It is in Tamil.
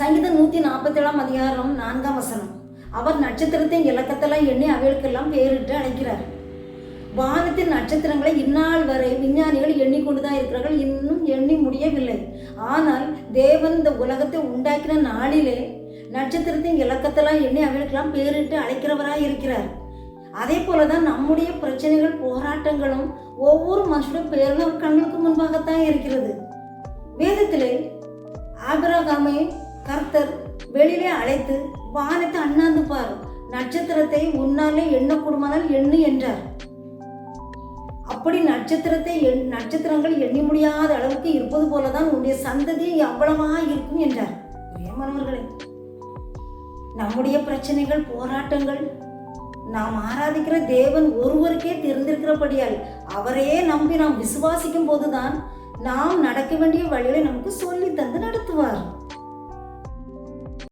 சங்கீதம் 147 4 அவர் நட்சத்திரத்தின் இலக்கத்தெல்லாம் எண்ணி அவைகளுக்கெல்லாம் பேரிட்டு அழைக்கிறார். வானத்தின் நட்சத்திரங்களை இந்நாள் வரை விஞ்ஞானிகள் எண்ணிக்கொண்டுதான் இருக்கிறார்கள், இன்னும் எண்ணி முடியவில்லை. ஆனால் தேவன் இந்த உலகத்தை உண்டாக்கின நாளிலே நட்சத்திரத்தின் இலக்கத்தெல்லாம் எண்ணி அவைகளுக்கெல்லாம் பேரிட்டு அழைக்கிறவராய் இருக்கிறார். அதே போலதான் நம்முடைய பிரச்சனைகள் போராட்டங்களும் ஒவ்வொரு மனுஷனுடைய பேரும் கண்களுக்கு முன்பாகத்தான் இருக்கிறது. வேதத்திலே ஆபிரகாமை கர்த்தர் வெளியிலே அழைத்து வானத்தை அண்ணாந்து பார், நட்சத்திரத்தை உன்னாலே எண்ணக்கூடுமானால் எண்ணு என்றார். அப்படி நட்சத்திரங்கள் எண்ணி முடியாத அளவுக்கு இருப்பது போலதான் உன்னுடைய சந்ததி அவ்வளவா இருக்கும் என்றார். பிரியமானவர்களே, நம்முடைய பிரச்சனைகள் போராட்டங்கள் நாம் ஆராதிக்கிற தேவன் ஒருவருக்கே தெரிந்திருக்கிறபடியால் அவரையே நம்பி நாம் விசுவாசிக்கும் போதுதான் நாம் நடக்க வேண்டிய வழிகளை நமக்கு சொல்லி தந்து நடத்துவார்.